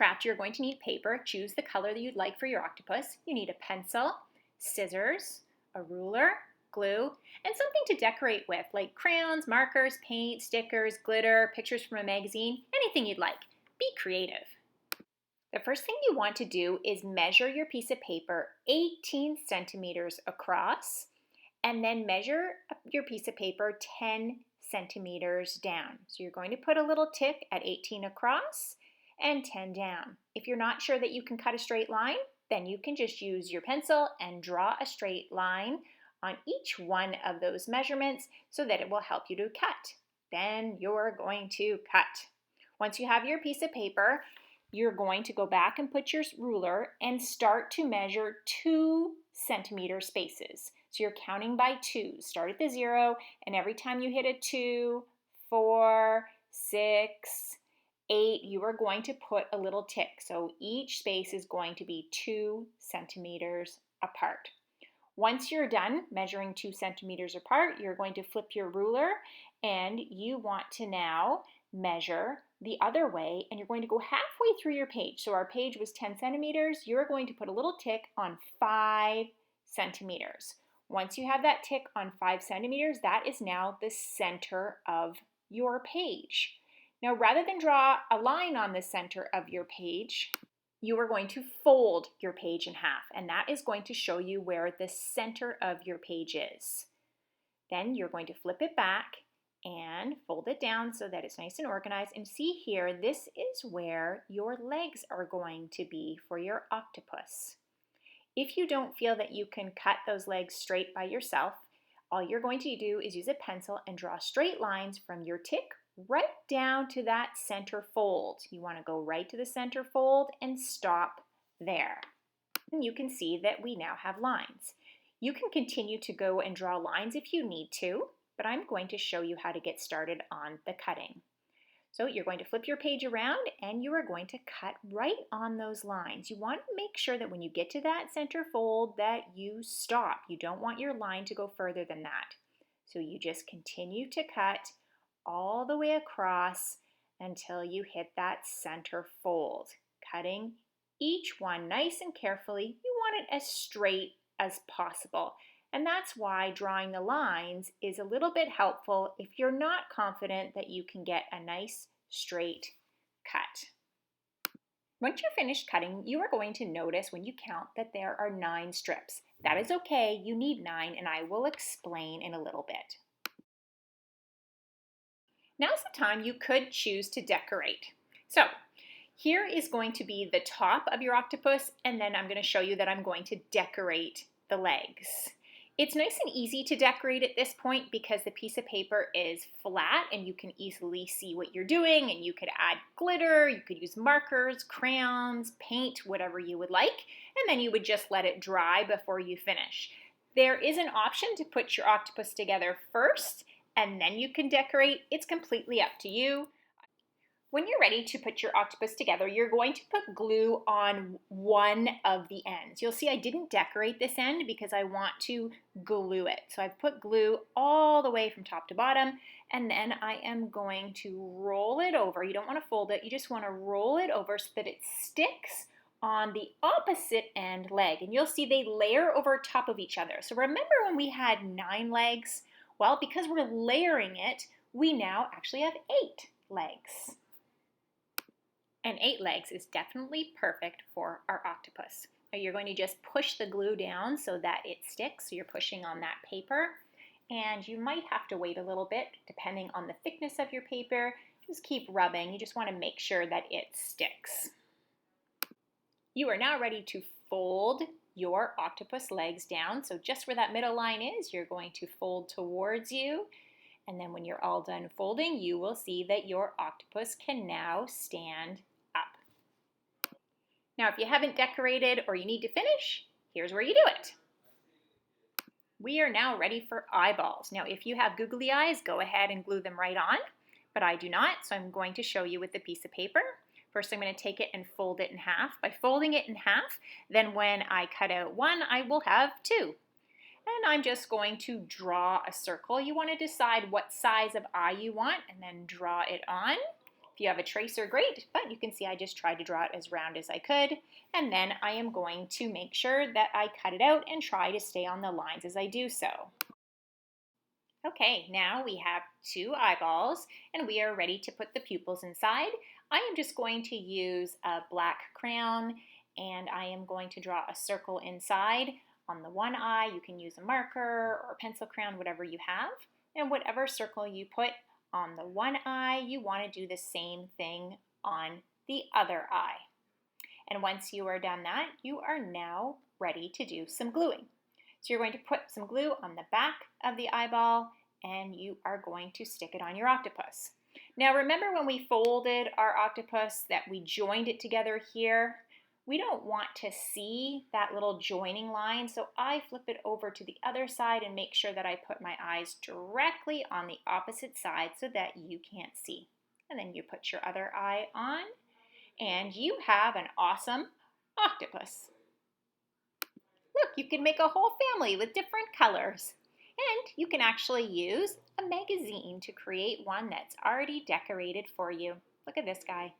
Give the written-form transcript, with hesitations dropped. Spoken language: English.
craft, you're going to need paper. Choose the color that you'd like for your octopus. You need a pencil, scissors, a ruler, glue, and something to decorate with, like crayons, markers, paint, stickers, glitter, pictures from a magazine, anything you'd like. Be creative. The first thing you want to do is measure your piece of paper 18 centimeters across, and then measure your piece of paper 10 centimeters down. So you're going to put a little tick at 18 across and 10 down. If you're not sure that you can cut a straight line, then you can just use your pencil and draw a straight line on each one of those measurements so that it will help you to cut. Then you're going to cut. Once you have your piece of paper, you're going to go back and put your ruler and start to measure 2 centimeter spaces. So you're counting by 2. Start at the 0, and every time you hit a 2, 4, 6, 8, you are going to put a little tick. So each space is going to be 2 centimeters apart. Once you're done measuring 2 centimeters apart, you're going to flip your ruler, and you want to now measure the other way, and you're going to go halfway through your page. So our page was 10 centimeters. You're going to put a little tick on 5 centimeters. Once you have that tick on 5 centimeters, that is now the center of your page. Now, rather than draw a line on the center of your page, you are going to fold your page in half, and that is going to show you where the center of your page is. Then you're going to flip it back and fold it down so that it's nice and organized. And see here, this is where your legs are going to be for your octopus. If you don't feel that you can cut those legs straight by yourself, all you're going to do is use a pencil and draw straight lines from your tick right down to that center fold. You want to go right to the center fold and stop there. And you can see that we now have lines. You can continue to go and draw lines if you need to, but I'm going to show you how to get started on the cutting. So you're going to flip your page around, and you are going to cut right on those lines. You want to make sure that when you get to that center fold that you stop. You don't want your line to go further than that. So you just continue to cut all the way across until you hit that center fold. Cutting each one nice and carefully. You want it as straight as possible. And that's why drawing the lines is a little bit helpful if you're not confident that you can get a nice straight cut. Once you're finished cutting, you are going to notice when you count that there are 9 strips. That is okay, you need 9, and I will explain in a little bit. Now's the time you could choose to decorate. So here is going to be the top of your octopus, and then I'm going to show you that I'm going to decorate the legs. It's nice and easy to decorate at this point because the piece of paper is flat and you can easily see what you're doing, and you could add glitter, you could use markers, crayons, paint, whatever you would like, and then you would just let it dry before you finish. There is an option to put your octopus together first and then you can decorate. It's completely up to you. When you're ready to put your octopus together, you're going to put glue on one of the ends. You'll see I didn't decorate this end because I want to glue it. So I've put glue all the way from top to bottom, and then I am going to roll it over. You don't want to fold it, you just want to roll it over so that it sticks on the opposite end leg. And you'll see they layer over top of each other. So remember when we had 9 legs? Well, because we're layering it, we now actually have 8 legs. And 8 legs is definitely perfect for our octopus. Now you're going to just push the glue down so that it sticks. So you're pushing on that paper. And you might have to wait a little bit depending on the thickness of your paper. Just keep rubbing. You just want to make sure that it sticks. You are now ready to fold your octopus legs down. So just where that middle line is, you're going to fold towards you. And then when you're all done folding, you will see that your octopus can now stand up. Now, if you haven't decorated or you need to finish, here's where you do it. We are now ready for eyeballs. Now, if you have googly eyes, go ahead and glue them right on, but I do not, so I'm going to show you with a piece of paper. First, I'm going to take it and fold it in half. By folding it in half, then when I cut out one, I will have 2. And I'm just going to draw a circle. You want to decide what size of eye you want and then draw it on. If you have a tracer, great, but you can see I just tried to draw it as round as I could. And then I am going to make sure that I cut it out and try to stay on the lines as I do so. Okay, now we have 2 eyeballs and we are ready to put the pupils inside. I am just going to use a black crayon and I am going to draw a circle inside. On the one eye, you can use a marker or a pencil crayon, whatever you have. And whatever circle you put on the one eye, you want to do the same thing on the other eye. And once you are done that, you are now ready to do some gluing. So you're going to put some glue on the back of the eyeball and you are going to stick it on your octopus. Now remember when we folded our octopus that we joined it together here? We don't want to see that little joining line, so I flip it over to the other side and make sure that I put my eyes directly on the opposite side so that you can't see. And then you put your other eye on and you have an awesome octopus. Look, you can make a whole family with different colors. And you can actually use a magazine to create one that's already decorated for you. Look at this guy.